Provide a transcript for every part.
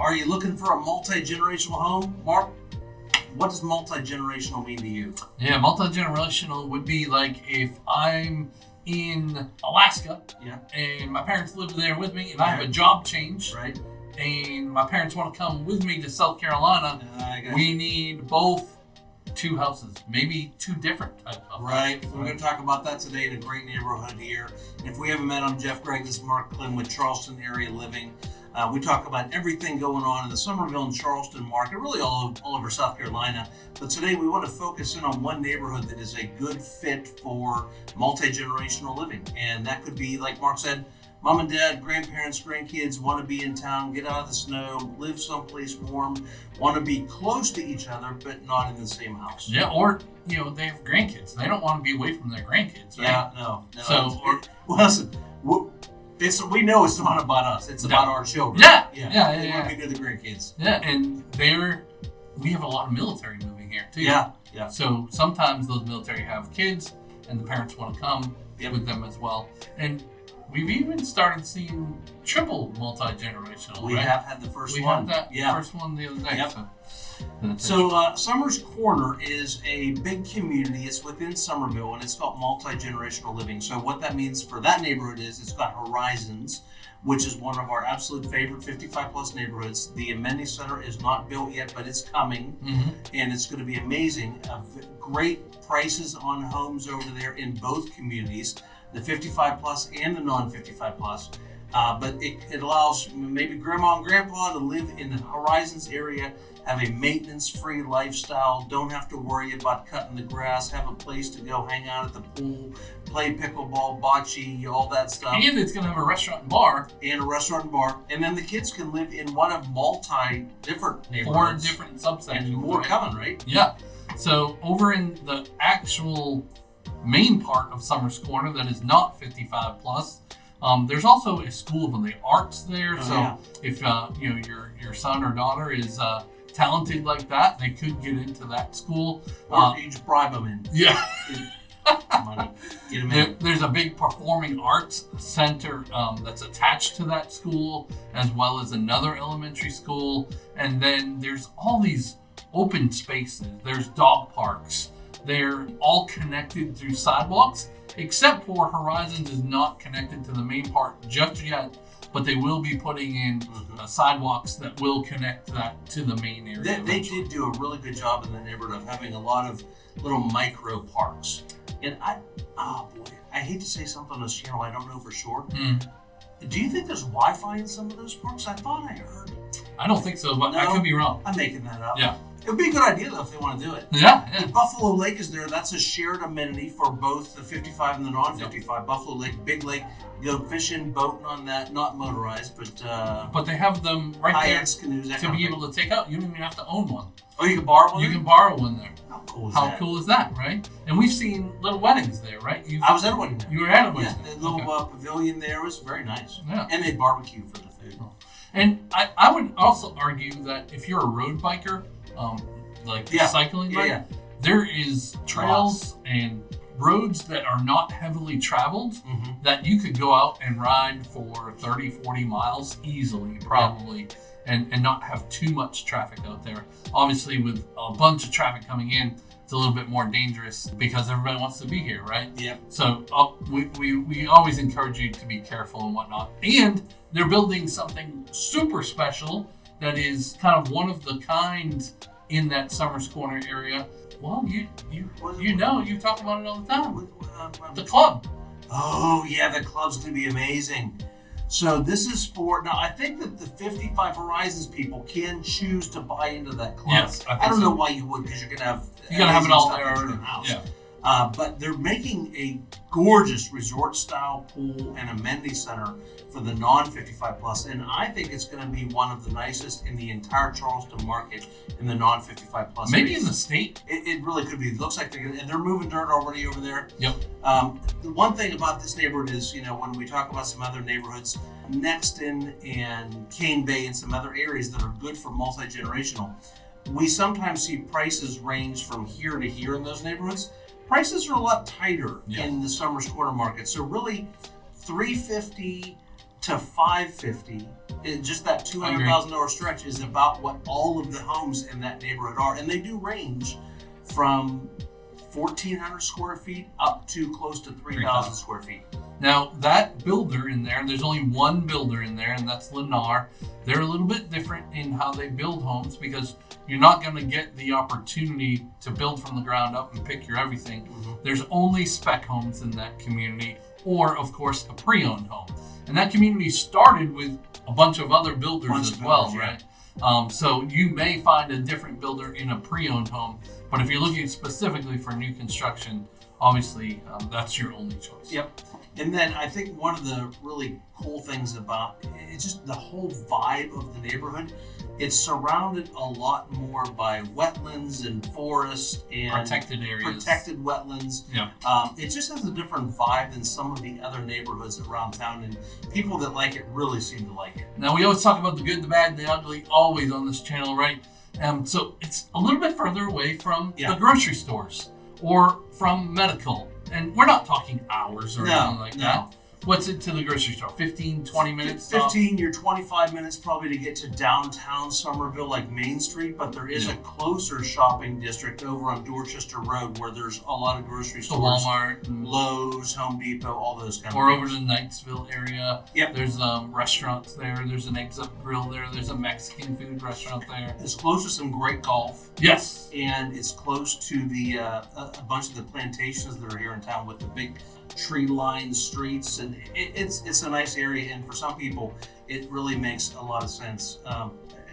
Are you looking for a multi-generational home? Mark, what does multi-generational mean to you? Yeah, multi-generational would be like if I'm in Alaska and my parents live there with me and I have a job change. Right. And my parents want to come with me to South Carolina. We need both 2 houses, maybe 2 different types of houses. Right. We're going to talk about that today in a great neighborhood here. And if we haven't met, I'm Jeff Gregg. This is Mark Klim with Charleston Area Living. We talk about everything going on in the Summerville and Charleston market, really all over South Carolina. But today we want to focus in on one neighborhood that is a good fit for multi-generational living. And that could be, like Mark said, mom and dad, grandparents, grandkids want to be in town, get out of the snow, live someplace warm, want to be close to each other, but not in the same house. Yeah, or, they have grandkids. They don't want to be away from their grandkids, right? Yeah, no. Listen, we know it's not about us. It's about our children. Yeah. We want to be near the grandkids. Yeah, and we have a lot of military moving here, too. Yeah. So sometimes those military have kids, and the parents want to come with them as well. And we've even started seeing triple multi-generational. We have had the first one. We had that first one the other day. Yep. So Summers Corner is a big community. It's within Summerville, and it's called multi-generational living. So what that means for that neighborhood is it's got Horizons, which is one of our absolute favorite 55-plus neighborhoods. The amenity center is not built yet, but it's coming, and it's going to be amazing. Great prices on homes over there in both communities, the 55-plus and the non-55-plus. But it allows maybe grandma and grandpa to live in the Horizons area, have a maintenance-free lifestyle, don't have to worry about cutting the grass, have a place to go hang out at the pool, play pickleball, bocce, all that stuff. And it's going to have a restaurant and bar. And then the kids can live in one of different neighborhoods. 4 different subsections. And more coming, right? Yeah. So over in the actual main part of Summers Corner that is not 55 plus, there's also a school of the arts there. If your son or daughter is talented like that, they could get into that school. Or you just bribe them in. Yeah. Money. Get them in. There's a big performing arts center that's attached to that school, as well as another elementary school. And then there's all these open spaces. There's dog parks. They're all connected through sidewalks, except for Horizons is not connected to the main part just yet, but they will be putting in sidewalks that will connect that to the main area. They did do a really good job in the neighborhood of having a lot of little micro parks. And I hate to say something on this channel, I don't know for sure. Do you think there's Wi-Fi in some of those parks? I thought I heard. I don't think so, but I could be wrong. I'm making that up. Yeah. It would be a good idea, though, if they want to do it. Yeah. The Buffalo Lake is there. That's a shared amenity for both the 55 and the non-55. Yep. Buffalo Lake, big lake. You go fishing, boating on that. Not motorized, but they have them right there canoes, to be able to take out. You don't even have to own one. Oh, you can borrow one? You can borrow one there. How cool is that, right? And we've seen little weddings there, right? I was at a wedding there. You were at a wedding. Yeah, the little pavilion there was very nice. Yeah. And they barbecue for the food. And I would also argue that if you're a road biker, cycling, there is trails and roads that are not heavily traveled that you could go out and ride for 30, 40 miles easily, probably, and not have too much traffic out there. Obviously, with a bunch of traffic coming in, it's a little bit more dangerous because everybody wants to be here, right? Yeah. So we always encourage you to be careful and whatnot. And they're building something super special that is kind of one of the kind in that Summers Corner area. Well, you talk about it all the time. The club. Oh yeah, the club's gonna be amazing. So this is for now. I think that the 55 Horizons people can choose to buy into that club. Yes, I don't know why you would, because you're gonna have it all there already. Yeah. But they're making a gorgeous resort-style pool and amenity center for the non-55 plus, and I think it's going to be one of the nicest in the entire Charleston market in the non-55 plus. Maybe space. In the state. It really could be. It looks like they're moving dirt already over there. Yep. The one thing about this neighborhood is, when we talk about some other neighborhoods, Nexton and Cane Bay and some other areas that are good for multi-generational, we sometimes see prices range from here to here in those neighborhoods. Prices are a lot tighter in the Summers Corner market. So really, $350 to $550, just that $200,000 stretch is about what all of the homes in that neighborhood are. And they do range from 1,400 square feet up to close to 3,000 square feet. Now, that builder in there, there's only one builder in there, and that's Lennar. They're a little bit different in how they build homes because you're not going to get the opportunity to build from the ground up and pick your everything. Mm-hmm. There's only spec homes in that community, or, of course, a pre-owned home. And that community started with a bunch of other builders as well, right? So you may find a different builder in a pre-owned home, but if you're looking specifically for new construction, obviously that's your only choice. Yep. And then I think one of the really cool things about it's just the whole vibe of the neighborhood. It's surrounded a lot more by wetlands and forest and protected areas, protected wetlands. Yeah. It just has a different vibe than some of the other neighborhoods around town, and people that like it really seem to like it. Now, we always talk about the good, the bad, and the ugly, always on this channel, right? So it's a little bit further away from the grocery stores or from medical. And we're not talking hours or anything like that. What's it to the grocery store? 15, 20 minutes? 15, you're 25 minutes probably to get to downtown Summerville, like Main Street, but there is a closer shopping district over on Dorchester Road where there's a lot of grocery stores. Walmart. Lowe's, Home Depot, all those kind of things. Or over to the Knightsville area. Yep. There's restaurants there. There's an Eggs Up Grill there. There's a Mexican food restaurant there. It's close to some great golf. Yes. And it's close to the a bunch of the plantations that are here in town with the big tree-lined streets, and it's a nice area, and for some people it really makes a lot of sense,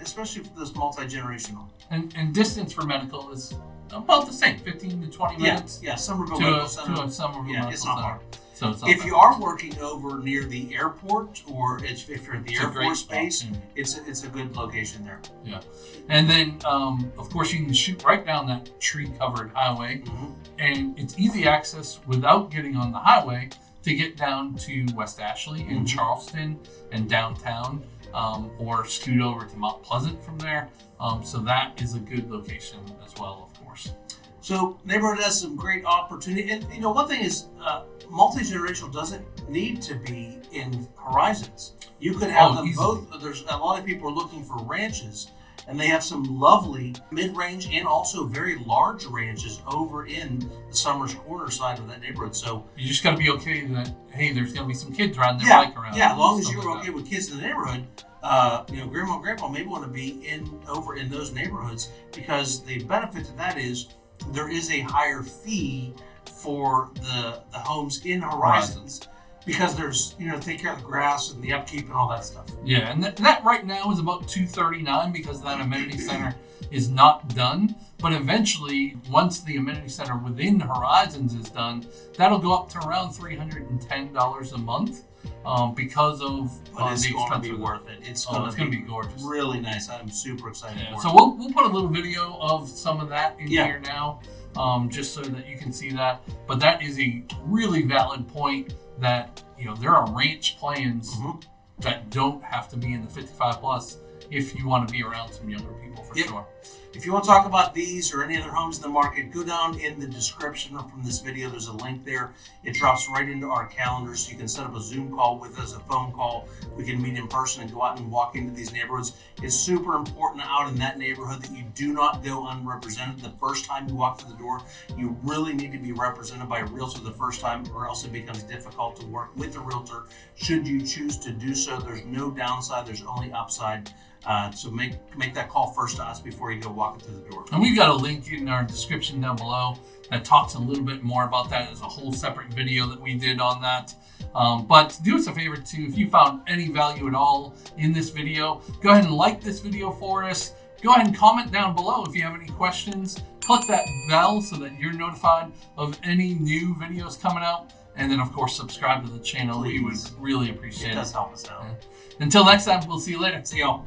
especially for this multi-generational. And distance for medical is about the same, 15 to 20 minutes. Yeah, Somerville Medical Center. To a Somerville Medical it's not Center. hard. So it's not if you are working over near the airport, or if you're at the Air Force Base, it's a good location there. Yeah. And then, of course, you can shoot right down that tree-covered highway, and it's easy access without getting on the highway to get down to West Ashley and Charleston and downtown, or scoot over to Mount Pleasant from there. So that is a good location as well, of course. So neighborhood has some great opportunity, and one thing is multi-generational doesn't need to be in Horizons. You could have them both. There's a lot of people are looking for ranches, and they have some lovely mid-range and also very large ranches over in the Summers Corner side of that neighborhood. So you just got to be okay that there's going to be some kids riding their bike around. Yeah, as long as you're okay with kids in the neighborhood. Grandma and grandpa may want to be over in those neighborhoods, because the benefit to that is there is a higher fee for the homes in Horizons, because there's take care of the grass and the upkeep and all that stuff. Yeah, and that right now is about $239 because that amenity center is not done. But eventually, once the amenity center within Horizons is done, that'll go up to around $310 a month. Because of but it's the going to expense be worth it. It's going to be gorgeous. Really nice. I'm super excited for it. So we'll put a little video of some of that in here now, just so that you can see that. But that is a really valid point that there are ranch plans that don't have to be in the 55 plus if you want to be around some younger people for sure. If you want to talk about these or any other homes in the market, go down in the description from this video. There's a link there. It drops right into our calendar, so you can set up a Zoom call with us, a phone call. We can meet in person and go out and walk into these neighborhoods. It's super important out in that neighborhood that you do not go unrepresented. The first time you walk through the door, you really need to be represented by a realtor the first time, or else it becomes difficult to work with a realtor. Should you choose to do so, there's no downside, there's only upside. So make that call first to us before you go walking through the door. And we've got a link in our description down below that talks a little bit more about that. There's a whole separate video that we did on that. But do us a favor too, if you found any value at all in this video, go ahead and like this video for us. Go ahead and comment down below if you have any questions. Click that bell so that you're notified of any new videos coming out. And then, of course, subscribe to the channel. Please. We would really appreciate it. It does help us out. Until next time, we'll see you later. See y'all.